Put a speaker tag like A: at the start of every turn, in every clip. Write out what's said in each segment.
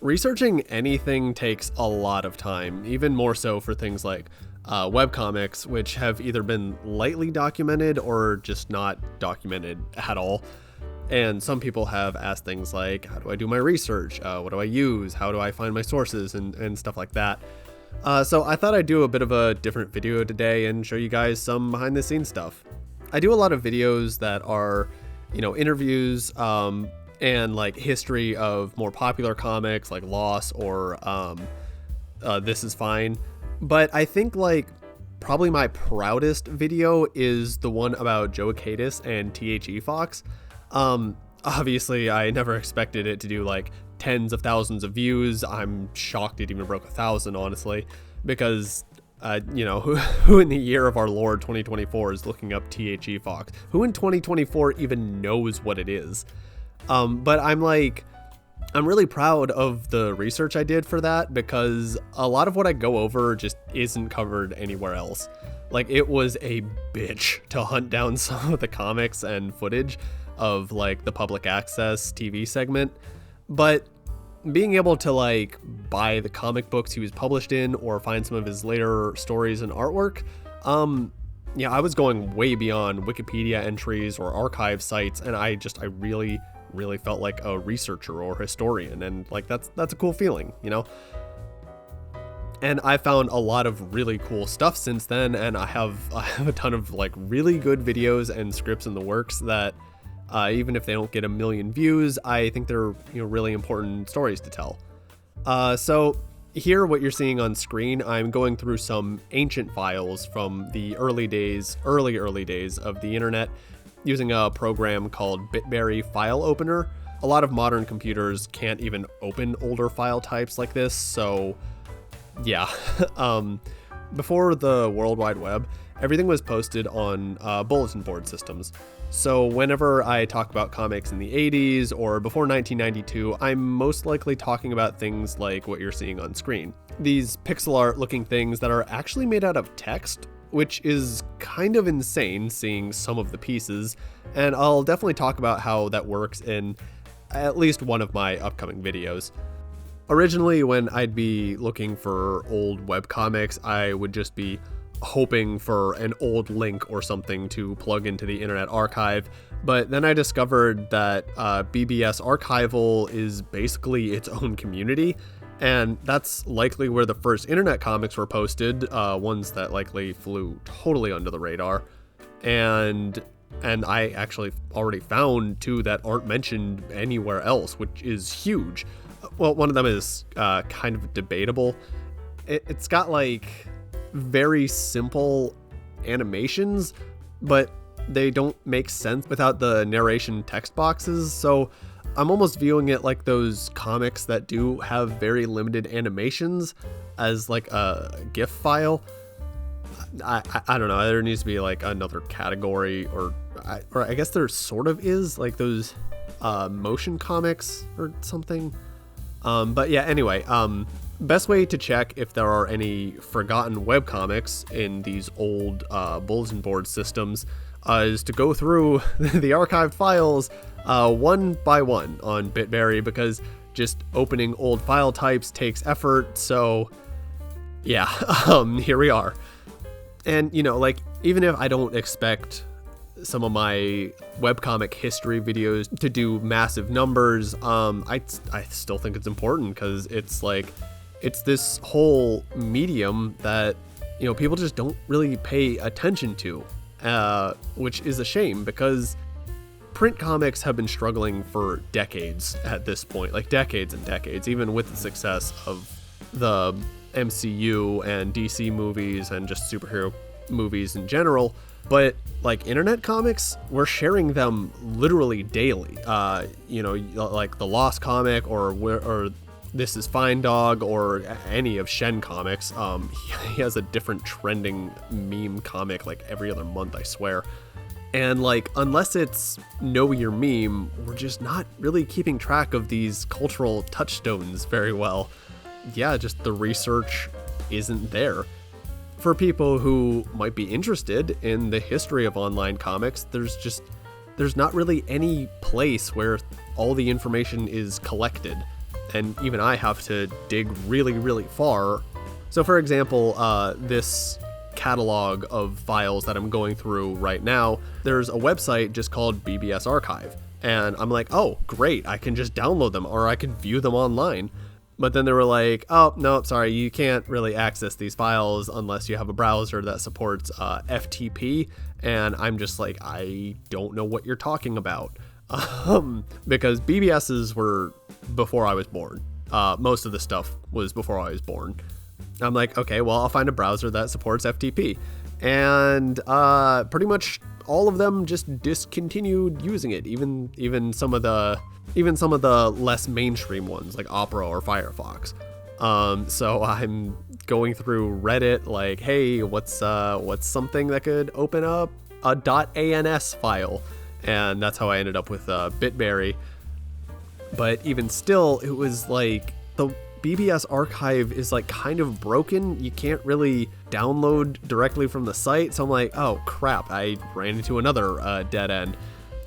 A: Researching anything takes a lot of time, even more so for things like webcomics, which have either been lightly documented or just not documented at all. And some people have asked things like, how do I do my research? What do I use? How do I find my sources and stuff like that? So I thought I'd do a bit of a different video today and show you guys some behind the scenes stuff. I do a lot of videos that are, interviews and like history of more popular comics like Lost or This Is Fine. But I think like probably my proudest video is the one about Joe Akadis and THE Fox. Obviously I never expected it to do like tens of thousands of views. I'm shocked it even broke 1,000, honestly, because who in the year of our Lord 2024 is looking up THE Fox? Who in 2024 even knows what it is? But I'm really proud of the research I did for that, because a lot of what I go over just isn't covered anywhere else. Like, it was a bitch to hunt down some of the comics and footage of like the public access TV segment, but being able to like buy the comic books he was published in or find some of his later stories and artwork, I was going way beyond Wikipedia entries or archive sites, and I really felt like a researcher or historian, and like that's a cool feeling, And I found a lot of really cool stuff since then, and I have a ton of like really good videos and scripts in the works that even if they don't get 1 million views, I think they're really important stories to tell. So here, what you're seeing on screen, I'm going through some ancient files from the early days of the internet, using a program called BitBerry File Opener. A lot of modern computers can't even open older file types like this, so yeah. Before the World Wide Web, everything was posted on Bulletin Board Systems. So whenever I talk about comics in the 80s or before 1992, I'm most likely talking about things like what you're seeing on screen. These pixel art looking things that are actually made out of text, which is kind of insane seeing some of the pieces, and I'll definitely talk about how that works in at least one of my upcoming videos. Originally, when I'd be looking for old webcomics, I would just be hoping for an old link or something to plug into the Internet Archive, but then I discovered that BBS Archival is basically its own community, and that's likely where the first internet comics were posted, ones that likely flew totally under the radar, and I actually already found 2 that aren't mentioned anywhere else, which is huge. Well, one of them is kind of debatable. It's got like very simple animations, but they don't make sense without the narration text boxes, so I'm almost viewing it like those comics that do have very limited animations as like a GIF file. I don't know, there needs to be like another category, or I guess there sort of is, like those motion comics or something. But yeah, anyway, best way to check if there are any forgotten webcomics in these old bulletin board systems is to go through the archived files one by one on BitBerry, because just opening old file types takes effort. So yeah, here we are. And like, even if I don't expect some of my webcomic history videos to do massive numbers, I still think it's important, because it's this whole medium that people just don't really pay attention to, which is a shame, because print comics have been struggling for decades at this point, like decades and decades, even with the success of the MCU and DC movies and just superhero movies in general. But like internet comics, we're sharing them literally daily. Like the Lost comic or This Is Fine Dog, or any of Shen comics. He has a different trending meme comic like every other month, I swear. And like, unless it's know your meme, we're just not really keeping track of these cultural touchstones very well. Yeah, just the research isn't there. For people who might be interested in the history of online comics, there's not really any place where all the information is collected. and even I have to dig really, really far. So for example, this catalog of files that I'm going through right now, there's a website just called BBS Archive. And I'm like, oh, great, I can just download them or I can view them online. But then they were like, oh, no, sorry, you can't really access these files unless you have a browser that supports FTP. And I'm just like, I don't know what you're talking about. Because BBSs were before I was born. Most of the stuff was before I was born. I'm like, okay, well, I'll find a browser that supports FTP. And pretty much all of them just discontinued using it, even some of the less mainstream ones like Opera or Firefox. So I'm going through Reddit like, hey, what's something that could open up a .ans file? And that's how I ended up with Bitberry. But even still, it was like the BBS archive is like kind of broken. You can't really download directly from the site. So I'm like, oh crap, I ran into another dead end.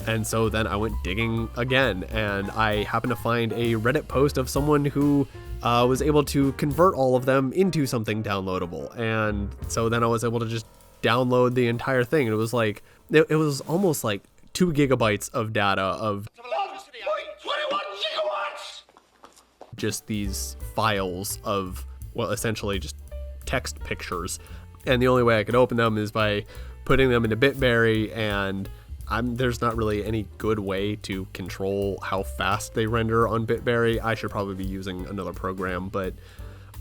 A: And so then I went digging again, and I happened to find a Reddit post of someone who was able to convert all of them into something downloadable. And so then I was able to just download the entire thing. And it was like, it was almost like 2 gigabytes of data of
B: 21 gigawatts!
A: Just these files of, well, essentially just text pictures. And the only way I could open them is by putting them into Bitberry, and there's not really any good way to control how fast they render on Bitberry. I should probably be using another program, but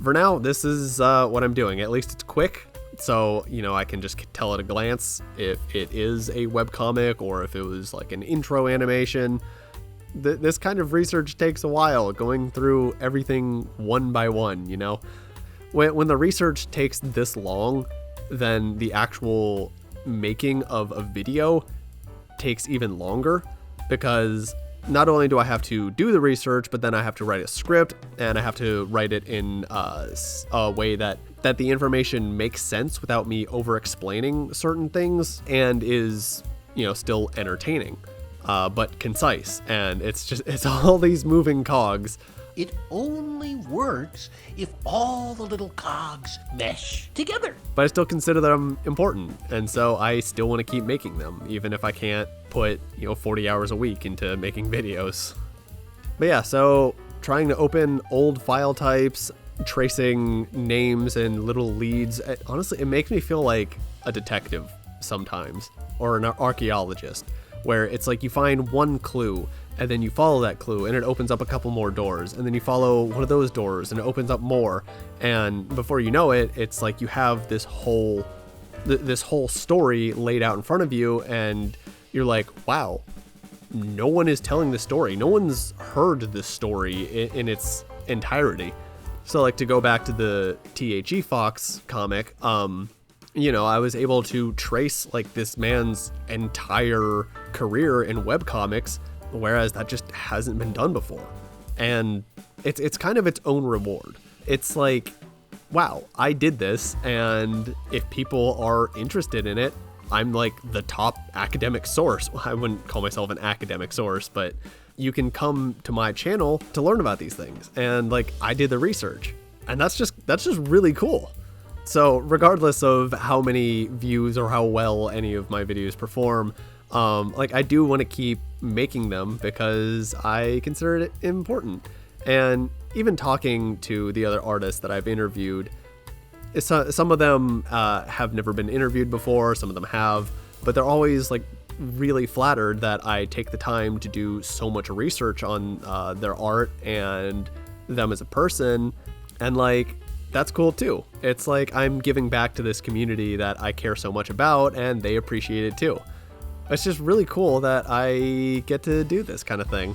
A: for now, this is what I'm doing. At least it's quick, so, you know, I can just tell at a glance if it is a webcomic or if it was like an intro animation. This kind of research takes a while, going through everything one by one, you know? When the research takes this long, then the actual making of a video takes even longer, because not only do I have to do the research, but then I have to write a script, and I have to write it in a way that the information makes sense without me over explaining certain things and is, you know, still entertaining, but concise. And it's all these moving cogs.
B: It only works if all the little cogs mesh together.
A: But I still consider them important, and so I still want to keep making them, even if I can't put, you know, 40 hours a week into making videos. But yeah, so trying to open old file types, tracing names and little leads, honestly, it makes me feel like a detective sometimes, or an archaeologist, where it's like you find one clue, and then you follow that clue and it opens up a couple more doors, and then you follow one of those doors and it opens up more, and before you know it, it's like you have this whole story laid out in front of you, and you're like, wow, no one is telling this story. No one's heard this story in its entirety. So like, to go back to the THE Fox comic, you know, I was able to trace like this man's entire career in webcomics, whereas that just hasn't been done before. And it's kind of its own reward. It's like, wow, I did this, and if people are interested in it, I'm like the top academic source. I wouldn't call myself an academic source, but you can come to my channel to learn about these things. And like, I did the research, and that's just really cool. So regardless of how many views or how well any of my videos perform, like, I do want to keep making them because I consider it important. And even talking to the other artists that I've interviewed, some of them have never been interviewed before, some of them have, but they're always like really flattered that I take the time to do so much research on their art and them as a person. And like, that's cool too. It's like I'm giving back to this community that I care so much about, and they appreciate it too. It's just really cool that I get to do this kind of thing.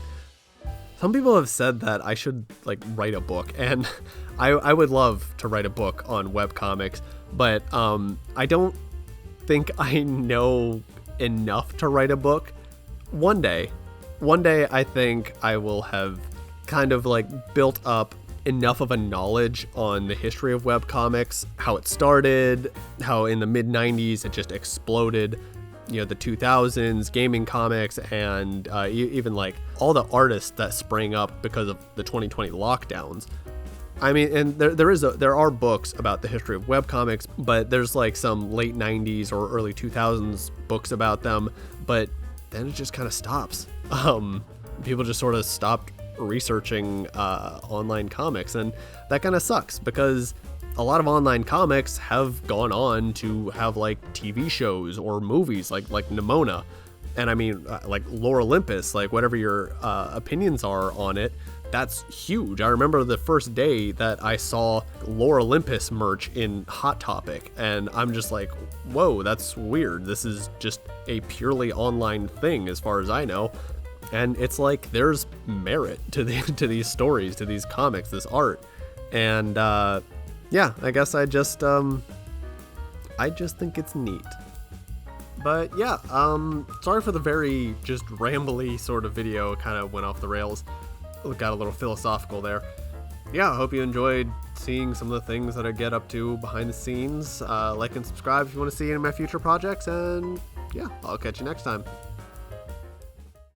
A: Some people have said that I should like write a book, and I would love to write a book on webcomics, but I don't think I know enough to write a book. One day I think I will have kind of like built up enough of a knowledge on the history of webcomics, how it started, how in the mid-90s it just exploded, the 2000s gaming comics, and even like all the artists that sprang up because of the 2020 lockdowns. I mean, and there are books about the history of webcomics, but there's like some late 90s or early 2000s books about them, but then it just kind of stops. People just sort of stopped researching online comics, and that kind of sucks because a lot of online comics have gone on to have like TV shows or movies like Nimona. And I mean, like Lore Olympus, like whatever your opinions are on it, that's huge. I remember the first day that I saw Lore Olympus merch in Hot Topic, and I'm just like, whoa, that's weird. This is just a purely online thing as far as I know. And it's like there's merit to these stories, to these comics, this art. And yeah, I guess I just think it's neat. But yeah, sorry for the very just rambly sort of video, kind of went off the rails. Got a little philosophical there. Yeah, I hope you enjoyed seeing some of the things that I get up to behind the scenes. Like and subscribe if you want to see any of my future projects, and yeah, I'll catch you next time.